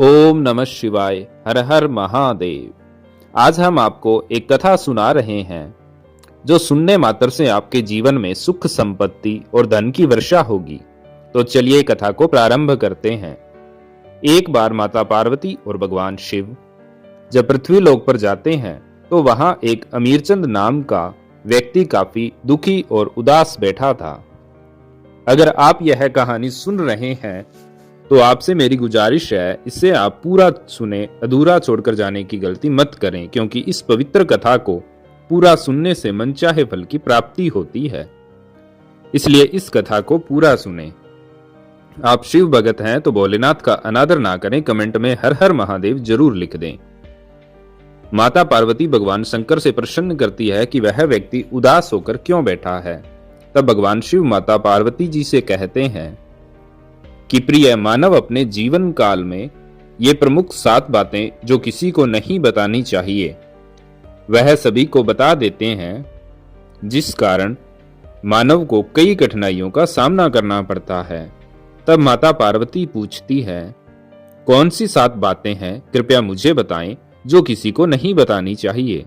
ओम नमः शिवाय। हर हर महादेव। आज हम आपको एक कथा सुना रहे हैं जो सुनने मात्र से आपके जीवन में सुख संपत्ति और धन की वर्षा होगी। तो चलिए कथा को प्रारंभ करते हैं। एक बार माता पार्वती और भगवान शिव जब पृथ्वी लोक पर जाते हैं तो वहां एक अमीरचंद नाम का व्यक्ति काफी दुखी और उदास बैठा था। अगर आप यह कहानी सुन रहे हैं तो आपसे मेरी गुजारिश है, इसे आप पूरा सुने, अधूरा छोड़कर जाने की गलती मत करें, क्योंकि इस पवित्र कथा को पूरा सुनने से मनचाहे फल की प्राप्ति होती है। इसलिए इस कथा को पूरा सुने। आप शिव भगत हैं तो भोलेनाथ का अनादर ना करें, कमेंट में हर हर महादेव जरूर लिख दें। माता पार्वती भगवान शंकर से प्रसन्न करती है कि वह व्यक्ति उदास होकर क्यों बैठा है। तब भगवान शिव माता पार्वती जी से कहते हैं कि प्रिय मानव, अपने जीवन काल में ये प्रमुख 7 बातें जो किसी को नहीं बतानी चाहिए वह सभी को बता देते हैं, जिस कारण मानव को कई कठिनाइयों का सामना करना पड़ता है। तब माता पार्वती पूछती है, कौन सी 7 बातें हैं, कृपया मुझे बताएं जो किसी को नहीं बतानी चाहिए।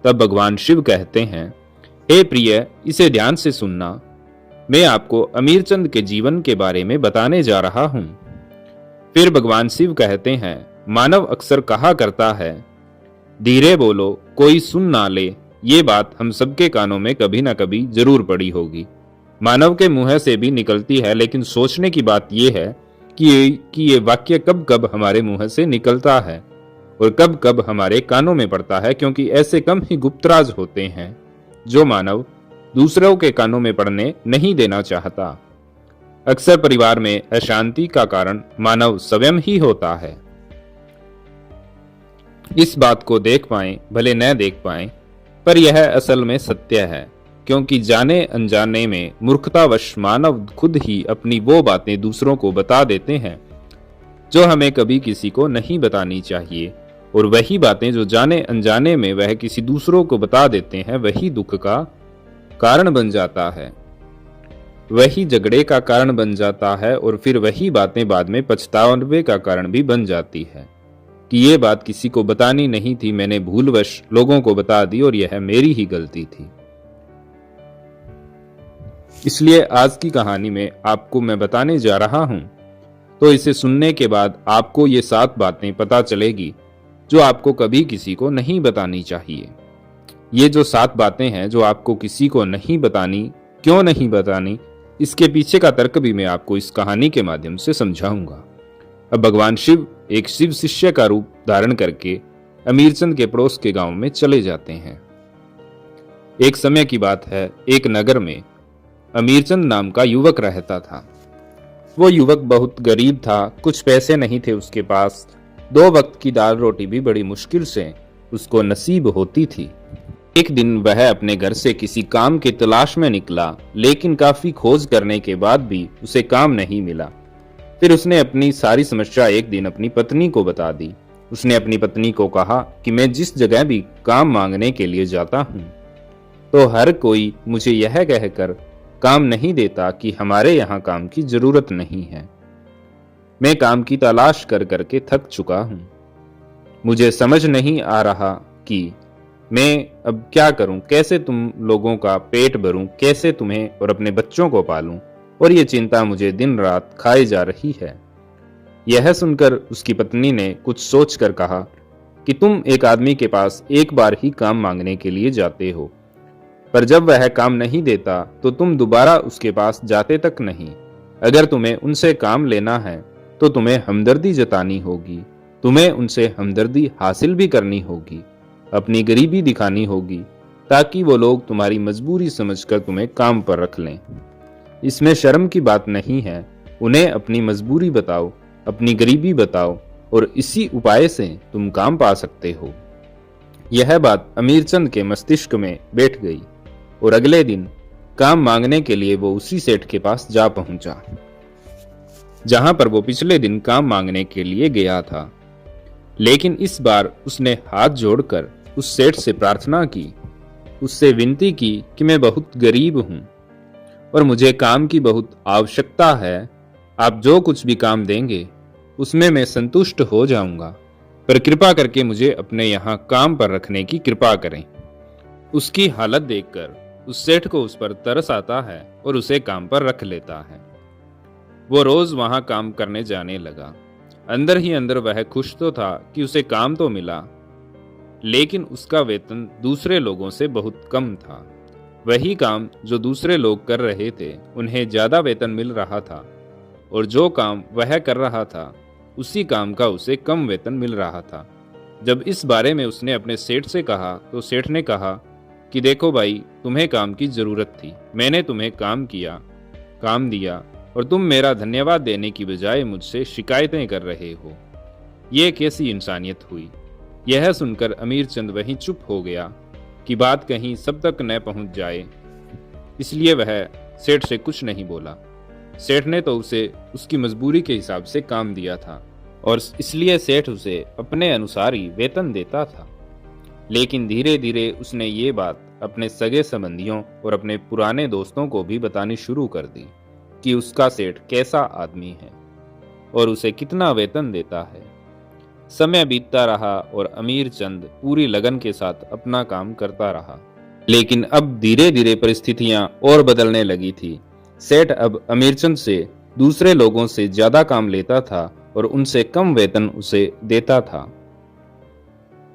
तब भगवान शिव कहते हैं, हे प्रिय, इसे ध्यान से सुनना। मैं आपको अमीरचंद के जीवन के बारे में बताने जा रहा हूं। फिर भगवान शिव कहते हैं, मानव अक्सर कहा करता है, धीरे बोलो कोई सुन ना ले। ये बात हम सबके कानों में कभी ना कभी जरूर पड़ी होगी। मानव के मुंह से भी निकलती है, लेकिन सोचने की बात यह है कि ये वाक्य कब कब हमारे मुंह से निकलता है और कब कब हमारे कानों में पड़ता है, क्योंकि ऐसे कम ही गुप्तराज होते हैं जो मानव दूसरों के कानों में पड़ने नहीं देना चाहता। अक्सर परिवार में अशांति का कारण मानव स्वयं ही होता है। इस बात को देख पाएं भले न देख पाएं, पर यह असल में सत्य है, क्योंकि जाने अनजाने में मूर्खतावश मानव खुद ही अपनी वो बातें दूसरों को बता देते हैं जो हमें कभी किसी को नहीं बतानी चाहिए। और वही बातें जो जाने अनजाने में वह किसी दूसरों को बता देते हैं, वही दुख का कारण बन जाता है, वही झगड़े का कारण बन जाता है, और फिर वही बातें बाद में पछतावे का कारण भी बन जाती है कि ये बात किसी को बतानी नहीं थी, मैंने भूलवश लोगों को बता दी और यह मेरी ही गलती थी। इसलिए आज की कहानी में आपको मैं बताने जा रहा हूं, तो इसे सुनने के बाद आपको ये 7 बातें पता चलेगी जो आपको कभी किसी को नहीं बतानी चाहिए। ये जो 7 बातें हैं जो आपको किसी को नहीं बतानी, क्यों नहीं बतानी, इसके पीछे का तर्क भी मैं आपको इस कहानी के माध्यम से समझाऊंगा। अब भगवान शिव एक शिव शिष्य का रूप धारण करके अमीरचंद के पड़ोस के गांव में चले जाते हैं। एक समय की बात है, एक नगर में अमीरचंद नाम का युवक रहता था। वो युवक बहुत गरीब था, कुछ पैसे नहीं थे उसके पास। 2 वक्त की दाल रोटी भी बड़ी मुश्किल से उसको नसीब होती थी। एक दिन वह अपने घर से किसी काम की तलाश में निकला, लेकिन काफी खोज करने के बाद भी उसे काम नहीं मिला। फिर उसने अपनी सारी समस्या एक दिन अपनी पत्नी को बता दी। उसने अपनी पत्नी को कहा कि मैं जिस जगह भी काम मांगने के लिए जाता हूँ तो हर कोई मुझे यह कहकर काम नहीं देता कि हमारे यहाँ काम की जरूरत नहीं है। मैं काम की तलाश कर करके थक चुका हूँ। मुझे समझ नहीं आ रहा कि मैं अब क्या करूं, कैसे तुम लोगों का पेट भरूं, कैसे तुम्हें और अपने बच्चों को पालूं, और ये चिंता मुझे दिन रात खाए जा रही है। यह सुनकर उसकी पत्नी ने कुछ सोचकर कहा कि तुम एक आदमी के पास एक बार ही काम मांगने के लिए जाते हो, पर जब वह काम नहीं देता तो तुम दोबारा उसके पास जाते तक नहीं। अगर तुम्हें उनसे काम लेना है तो तुम्हें हमदर्दी जतानी होगी, तुम्हें उनसे हमदर्दी हासिल भी करनी होगी, अपनी गरीबी दिखानी होगी, ताकि वो लोग तुम्हारी मजबूरी समझकर तुम्हें काम पर रख लें। इसमें शर्म की बात नहीं है। उन्हें अपनी मजबूरी बताओ, अपनी गरीबी बताओ, और इसी उपाय से तुम काम पा सकते हो। यह बात अमीरचंद के मस्तिष्क में बैठ गई और अगले दिन काम मांगने के लिए वो उसी सेठ के पास जा पहुंचा जहां पर वो पिछले दिन काम मांगने के लिए गया था। लेकिन इस बार उसने हाथ जोड़कर उस सेठ से प्रार्थना की, उससे विनती की कि मैं बहुत गरीब हूं और मुझे काम की बहुत आवश्यकता है। आप जो कुछ भी काम देंगे उसमें मैं संतुष्ट हो जाऊंगा, पर कृपा करके मुझे अपने यहाँ काम पर रखने की कृपा करें। उसकी हालत देखकर उस सेठ को उस पर तरस आता है और उसे काम पर रख लेता है। वो रोज वहां काम करने जाने लगा। अंदर ही अंदर वह खुश तो था कि उसे काम तो मिला, लेकिन उसका वेतन दूसरे लोगों से बहुत कम था। वही काम जो दूसरे लोग कर रहे थे उन्हें ज्यादा वेतन मिल रहा था, और जो काम वह कर रहा था उसी काम का उसे कम वेतन मिल रहा था। जब इस बारे में उसने अपने सेठ से कहा तो सेठ ने कहा कि देखो भाई, तुम्हें काम की जरूरत थी, मैंने तुम्हें काम दिया, और तुम मेरा धन्यवाद देने की बजाय मुझसे शिकायतें कर रहे हो। ये कैसी इंसानियत हुई। यह सुनकर अमीर चंद वहीं चुप हो गया कि बात कहीं सब तक न पहुंच जाए, इसलिए वह सेठ से कुछ नहीं बोला। सेठ ने तो उसे उसकी मजबूरी के हिसाब से काम दिया था, और इसलिए सेठ उसे अपने अनुसार ही वेतन देता था। लेकिन धीरे धीरे उसने ये बात अपने सगे संबंधियों और अपने पुराने दोस्तों को भी बतानी शुरू कर दी कि उसका सेठ कैसा आदमी है और उसे कितना वेतन देता है। समय बीतता रहा और अमीर चंद पूरी लगन के साथ अपना काम करता रहा। लेकिन अब धीरे धीरे परिस्थितियां और बदलने लगी थी। सेठ अब अमीरचंद से दूसरे लोगों से ज्यादा काम लेता था और उनसे कम वेतन उसे देता था।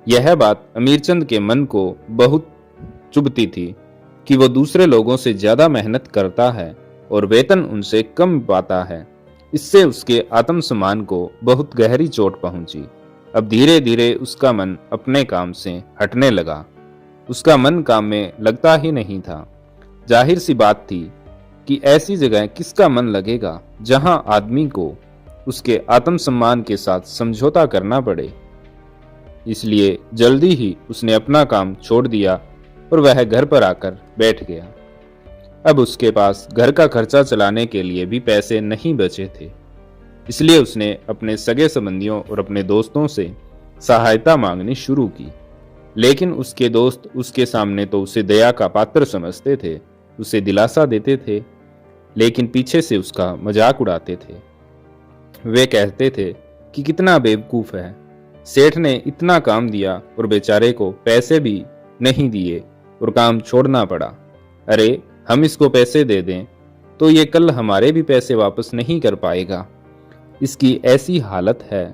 यह बात अमीरचंद के मन को बहुत चुभती थी कि वो दूसरे लोगों से ज्यादा मेहनत करता है और वेतन उनसे कम पाता है। इससे उसके आत्मसम्मान को बहुत गहरी चोट पहुंची। अब धीरे धीरे उसका मन अपने काम से हटने लगा। उसका मन काम में लगता ही नहीं था। जाहिर सी बात थी कि ऐसी जगह किसका मन लगेगा जहां आदमी को उसके आत्मसम्मान के साथ समझौता करना पड़े। इसलिए जल्दी ही उसने अपना काम छोड़ दिया और वह घर पर आकर बैठ गया। अब उसके पास घर का खर्चा चलाने के लिए भी पैसे नहीं बचे थे, इसलिए उसने अपने सगे संबंधियों और अपने दोस्तों से सहायता मांगनी शुरू की। लेकिन उसके दोस्त उसके सामने तो उसे दया का पात्र समझते थे, उसे दिलासा देते थे, लेकिन पीछे से उसका मजाक उड़ाते थे। वे कहते थे कि कितना बेवकूफ है, सेठ ने इतना काम दिया और बेचारे को पैसे भी नहीं दिए और काम छोड़ना पड़ा। अरे, हम इसको पैसे दे दें तो ये कल हमारे भी पैसे वापस नहीं कर पाएगा। इसकी ऐसी हालत है,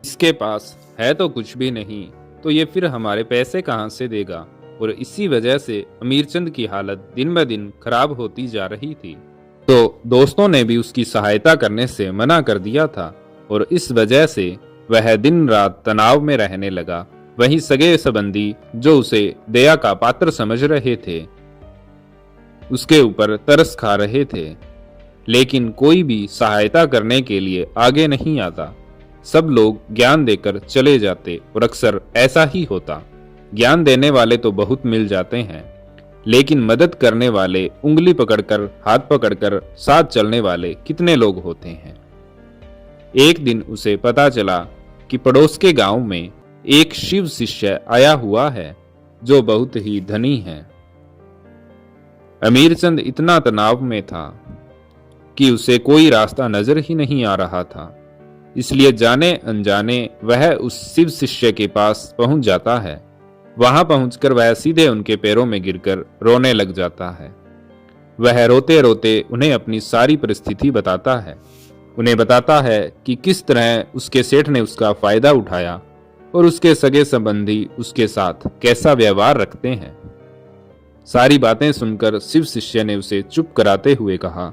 इसके पास है तो कुछ भी नहीं, तो ये फिर हमारे पैसे कहां से देगा। और इसी वजह से अमीरचंद की हालत दिन ब दिन खराब होती जा रही थी। तो दोस्तों ने भी उसकी सहायता करने से मना कर दिया था, और इस वजह से वह दिन रात तनाव में रहने लगा। वहीं सगे संबंधी जो उसे दया का पात्र समझ रहे थे, उसके ऊपर तरस खा रहे थे, लेकिन कोई भी सहायता करने के लिए आगे नहीं आता। सब लोग ज्ञान देकर चले जाते, और अक्सर ऐसा ही होता। ज्ञान देने वाले तो बहुत मिल जाते हैं, लेकिन मदद करने वाले, उंगली पकड़कर, हाथ पकड़कर साथ चलने वाले कितने लोग होते हैं। एक दिन उसे पता चला कि पड़ोस के गांव में एक शिव शिष्य आया हुआ है जो बहुत ही धनी है। अमीरचंद इतना तनाव में था कि उसे कोई रास्ता नजर ही नहीं आ रहा था, इसलिए जाने अनजाने वह उस शिव शिष्य के पास पहुंच जाता है। वहां पहुंचकर वह सीधे उनके पैरों में गिरकर रोने लग जाता है। वह रोते रोते उन्हें अपनी सारी परिस्थिति बताता है। उन्हें बताता है कि किस तरह उसके सेठ ने उसका फायदा उठाया और उसके सगे संबंधी उसके साथ कैसा व्यवहार रखते हैं। सारी बातें सुनकर शिव शिष्य ने उसे चुप कराते हुए कहा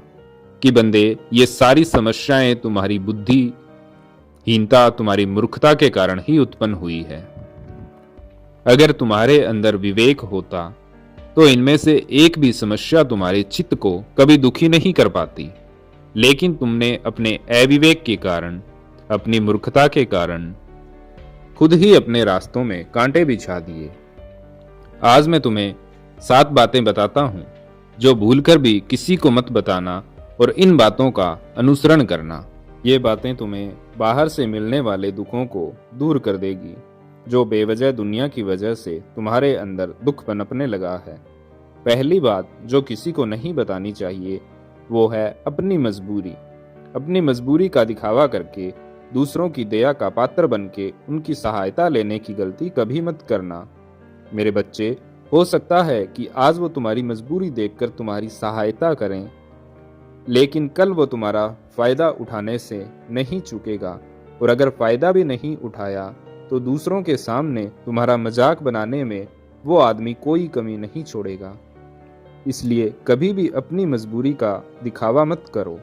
कि बंदे, ये सारी समस्याएं तुम्हारी बुद्धिहीनता, तुम्हारी मूर्खता के कारण ही उत्पन्न हुई है। अगर तुम्हारे अंदर विवेक होता तो इनमें से एक भी समस्या तुम्हारे चित्त को कभी दुखी नहीं कर पाती, लेकिन तुमने अपने अविवेक के कारण, अपनी मूर्खता के कारण खुद ही अपने रास्तों में कांटे बिछा दिए। आज मैं तुम्हें 7 बातें बताता हूं जो भूलकर भी किसी को मत बताना और इन बातों का अनुसरण करना। ये बातें तुम्हें बाहर से मिलने वाले दुखों को दूर कर देगी, जो बेवजह दुनिया की वजह से तुम्हारे अंदर दुख पनपने लगा है। पहली बात जो किसी को नहीं बतानी चाहिए वो है अपनी मजबूरी। अपनी मजबूरी का दिखावा करके दूसरों की दया का पात्र बन के उनकी सहायता लेने की गलती कभी मत करना। मेरे बच्चे, हो सकता है कि आज वो तुम्हारी मजबूरी देखकर तुम्हारी सहायता करें, लेकिन कल वो तुम्हारा फायदा उठाने से नहीं चूकेगा, और अगर फायदा भी नहीं उठाया तो दूसरों के सामने तुम्हारा मजाक बनाने में वो आदमी कोई कमी नहीं छोड़ेगा। इसलिए कभी भी अपनी मजबूरी का दिखावा मत करो।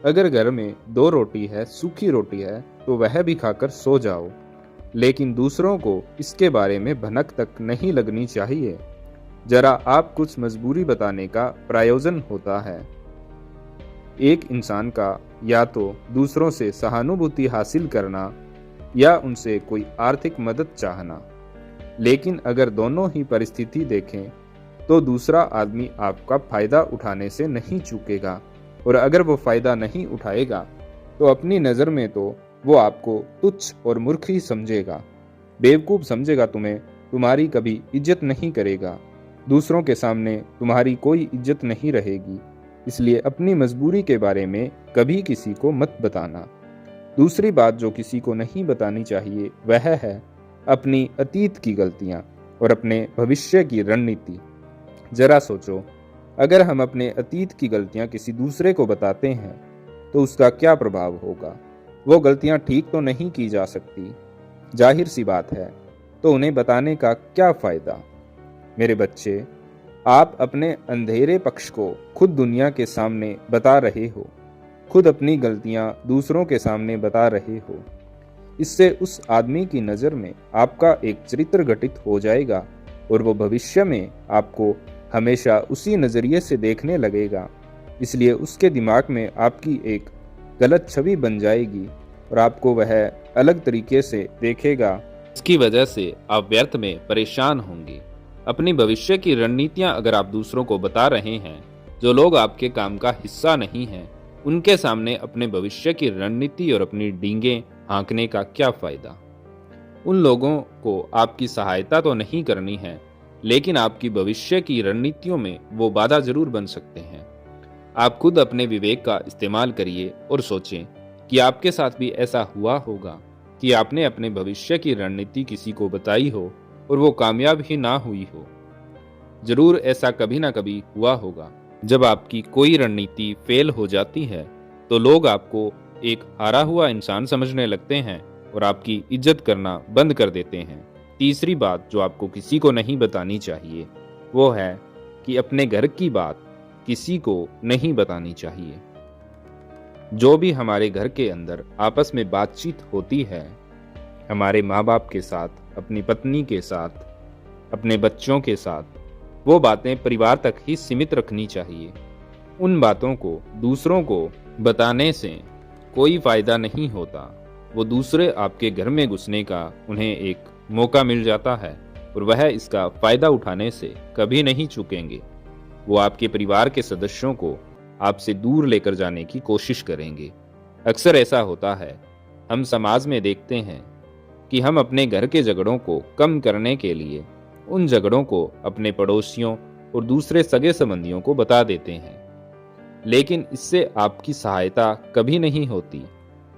अगर घर में 2 रोटी है, सूखी रोटी है, तो वह भी खाकर सो जाओ, लेकिन दूसरों को इसके बारे में भनक तक नहीं लगनी चाहिए। जरा आप कुछ मजबूरी बताने का प्रयोजन होता है। एक इंसान का या तो दूसरों से सहानुभूति हासिल करना या उनसे कोई आर्थिक मदद चाहना, लेकिन अगर दोनों ही परिस्थिति देखें तो दूसरा आदमी आपका फायदा उठाने से नहीं चूकेगा, और अगर वो फायदा नहीं उठाएगा तो अपनी नज़र में तो वो आपको तुच्छ और मूर्ख ही समझेगा, बेवकूफ़ समझेगा तुम्हें, तुम्हारी कभी इज्जत नहीं करेगा, दूसरों के सामने तुम्हारी कोई इज्जत नहीं रहेगी। इसलिए अपनी मजबूरी के बारे में कभी किसी को मत बताना। दूसरी बात जो किसी को नहीं बतानी चाहिए वह है अपनी अतीत की गलतियां और अपने भविष्य की रणनीति। जरा सोचो, अगर हम अपने अतीत की गलतियां किसी दूसरे को बताते हैं तो उसका क्या प्रभाव होगा। वो गलतियां ठीक तो नहीं की जा सकती, जाहिर सी बात है, तो उन्हें बताने का क्या फायदा। मेरे बच्चे, आप अपने अंधेरे पक्ष को खुद दुनिया के सामने बता रहे हो, खुद अपनी गलतियां दूसरों के सामने बता रहे हो। इससे उस आदमी की नज़र में आपका एक चरित्र गठित हो जाएगा और वो भविष्य में आपको हमेशा उसी नज़रिए से देखने लगेगा। इसलिए उसके दिमाग में आपकी एक गलत छवि बन जाएगी और आपको वह अलग तरीके से देखेगा। इसकी वजह से आप व्यर्थ में परेशान होंगे। अपनी भविष्य की रणनीतियां अगर आप दूसरों को बता रहे हैं, जो लोग आपके काम का हिस्सा नहीं हैं, उनके सामने अपने भविष्य की रणनीति और अपनी डींगें हाँकने का क्या फायदा। उन लोगों को आपकी सहायता तो नहीं करनी है, लेकिन आपकी भविष्य की रणनीतियों में वो बाधा जरूर बन सकते हैं। आप खुद अपने विवेक का इस्तेमाल करिए और सोचें कि आपके साथ भी ऐसा हुआ होगा कि आपने अपने भविष्य की रणनीति किसी को बताई हो और वो कामयाब ही ना हुई हो। जरूर ऐसा कभी ना कभी हुआ होगा। जब आपकी कोई रणनीति फेल हो जाती है तो लोग आपको एक हारा हुआ इंसान समझने लगते हैं और आपकी इज्जत करना बंद कर देते हैं। तीसरी बात जो आपको किसी को नहीं बतानी चाहिए वो है कि अपने घर की बात किसी को नहीं बतानी चाहिए। जो भी हमारे घर के अंदर आपस में बातचीत होती है, हमारे माँ बाप के साथ, अपनी पत्नी के साथ, अपने बच्चों के साथ, वो बातें परिवार तक ही सीमित रखनी चाहिए। उन बातों को दूसरों को बताने से कोई फायदा नहीं होता। वो दूसरे आपके घर में घुसने का उन्हें एक मौका मिल जाता है और वह इसका फायदा उठाने से कभी नहीं चूकेंगे। वो आपके परिवार के सदस्यों को आपसे दूर लेकर जाने की कोशिश करेंगे। अक्सर ऐसा होता है, हम समाज में देखते हैं कि हम अपने घर के झगड़ों को कम करने के लिए उन झगड़ों को अपने पड़ोसियों और दूसरे सगे संबंधियों को बता देते हैं, लेकिन इससे आपकी सहायता कभी नहीं होती,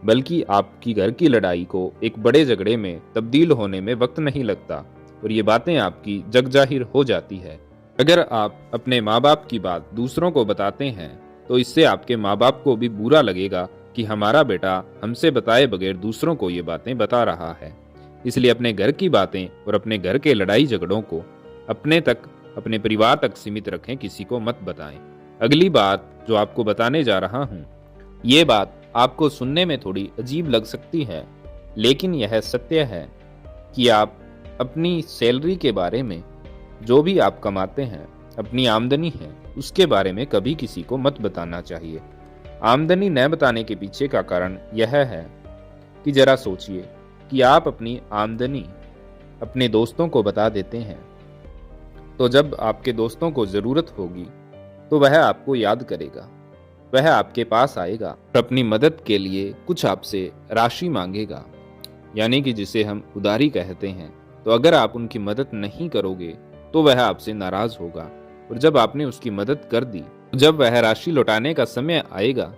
बल्कि आपकी घर की लड़ाई को एक बड़े झगड़े में तब्दील होने में वक्त नहीं लगता और ये बातें आपकी जगजाहिर हो जाती है। अगर आप अपने माँ बाप की बात दूसरों को बताते हैं तो इससे आपके माँ बाप को भी बुरा लगेगा कि हमारा बेटा हमसे बताए बगैर दूसरों को ये बातें बता रहा है। इसलिए अपने घर की बातें और अपने घर के लड़ाई झगड़ों को अपने तक, अपने परिवार तक सीमित रखें, किसी को मत बताएं। अगली बात जो आपको बताने जा रहा हूँ, ये बात आपको सुनने में थोड़ी अजीब लग सकती है, लेकिन यह सत्य है कि आप अपनी सैलरी के बारे में, जो भी आप कमाते हैं, अपनी आमदनी है, उसके बारे में कभी किसी को मत बताना चाहिए। आमदनी न बताने के पीछे का कारण यह है कि जरा सोचिए कि आप अपनी आमदनी अपने दोस्तों को बता देते हैं तो जब आपके दोस्तों को जरूरत होगी तो वह आपको याद करेगा, वह आपके पास आएगा और अपनी मदद के लिए कुछ आपसे राशि मांगेगा, यानी कि जिसे हम उधारी कहते हैं। तो अगर आप उनकी मदद नहीं करोगे तो वह आपसे नाराज होगा, और जब आपने उसकी मदद कर दी, जब वह राशि लौटाने का समय आएगा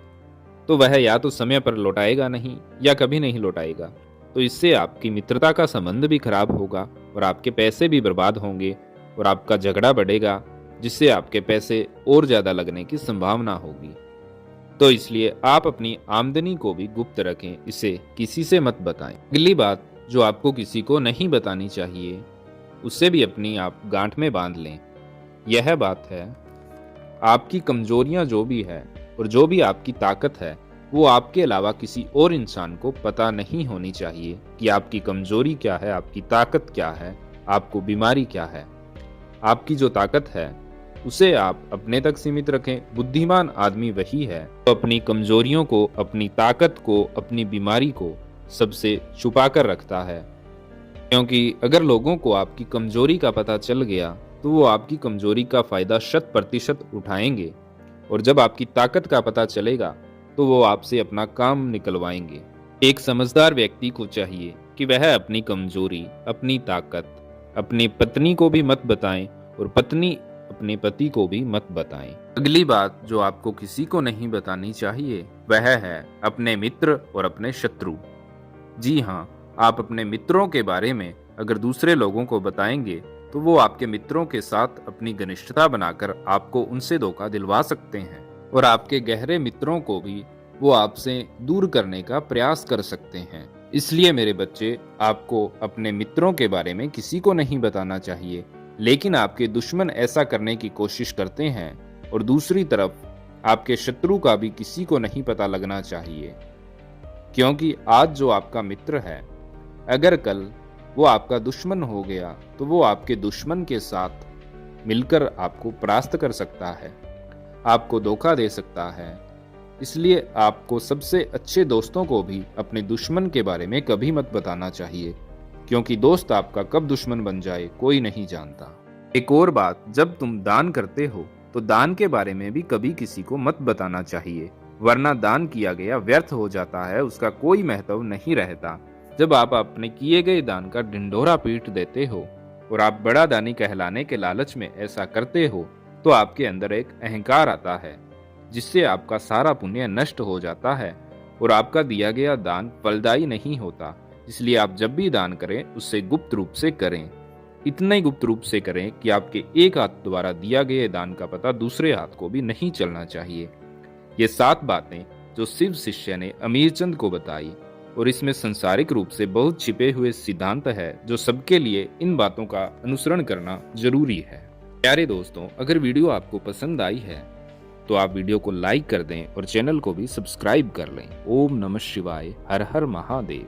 तो वह या तो समय पर लौटाएगा नहीं या कभी नहीं लौटाएगा। तो इससे आपकी मित्रता का संबंध भी खराब होगा और आपके पैसे भी बर्बाद होंगे और आपका झगड़ा बढ़ेगा, जिससे आपके पैसे और ज्यादा लगने की संभावना होगी। तो इसलिए आप अपनी आमदनी को भी गुप्त रखें, इसे किसी से मत बताएं। अगली बात जो आपको किसी को नहीं बतानी चाहिए, उससे भी अपनी आप गांठ में बांध लें। यह बात है, आपकी कमजोरियां जो भी है और जो भी आपकी ताकत है, वो आपके अलावा किसी और इंसान को पता नहीं होनी चाहिए कि आपकी कमजोरी क्या है, आपकी ताकत क्या है, आपको बीमारी क्या है। आपकी जो ताकत है उसे आप अपने तक सीमित रखें। बुद्धिमान आदमी वही है जो अपनी कमजोरियों को, अपनी ताकत को, अपनी बीमारी को सबसे छुपा कर रखता है। क्योंकि अगर लोगों को आपकी कमजोरी का पता चल गया तो वो आपकी कमजोरी का फायदा 100% उठाएंगे, और जब आपकी ताकत का पता चलेगा तो वो आपसे अपना काम निकलवाएंगे। एक समझदार व्यक्ति को चाहिए कि वह अपनी कमजोरी, अपनी ताकत अपनी पत्नी को भी मत बताएं और पत्नी अपने पति को भी मत बताएं। अगली बात जो आपको किसी को नहीं बतानी चाहिए वह है अपने मित्र और अपने शत्रु। जी हाँ, आप अपने मित्रों के बारे में अगर दूसरे लोगों को बताएंगे तो वो आपके मित्रों के साथ अपनी घनिष्ठता बनाकर आपको उनसे धोखा दिलवा सकते हैं, और आपके गहरे मित्रों को भी वो आपसे दूर करने का प्रयास कर सकते हैं। इसलिए मेरे बच्चे, आपको अपने मित्रों के बारे में किसी को नहीं बताना चाहिए, लेकिन आपके दुश्मन ऐसा करने की कोशिश करते हैं, और दूसरी तरफ आपके शत्रु का भी किसी को नहीं पता लगना चाहिए। क्योंकि आज जो आपका मित्र है, अगर कल वो आपका दुश्मन हो गया तो वो आपके दुश्मन के साथ मिलकर आपको परास्त कर सकता है, आपको धोखा दे सकता है। इसलिए आपको सबसे अच्छे दोस्तों को भी अपने दुश्मन के बारे में कभी मत बताना चाहिए, क्योंकि दोस्त आपका कब दुश्मन बन जाए कोई नहीं जानता। एक और बात, जब तुम दान करते हो तो दान के बारे में भी कभी किसी को मत बताना चाहिए, वरना दान किया गया व्यर्थ हो जाता है, उसका कोई महत्व नहीं रहता। जब आप अपने किए गए दान का ढिंढोरा पीट देते हो और आप बड़ा दानी कहलाने के लालच में ऐसा करते हो तो आपके अंदर एक अहंकार आता है, जिससे आपका सारा पुण्य नष्ट हो जाता है और आपका दिया गया दान फलदायी नहीं होता। इसलिए आप जब भी दान करें उससे गुप्त रूप से करें। इतना ही गुप्त रूप से करें कि आपके एक हाथ द्वारा दिया गया दान का पता दूसरे हाथ को भी नहीं चलना चाहिए। ये 7 बातें जो शिव शिष्य ने अमीरचंद को बताई, और इसमें संसारिक रूप से बहुत छिपे हुए सिद्धांत है जो सबके लिए इन बातों का अनुसरण करना जरूरी है। प्यारे दोस्तों, अगर वीडियो आपको पसंद आई है तो आप वीडियो को लाइक कर दें और चैनल को भी सब्सक्राइब कर लें। ओम नमः शिवाय, हर हर महादेव।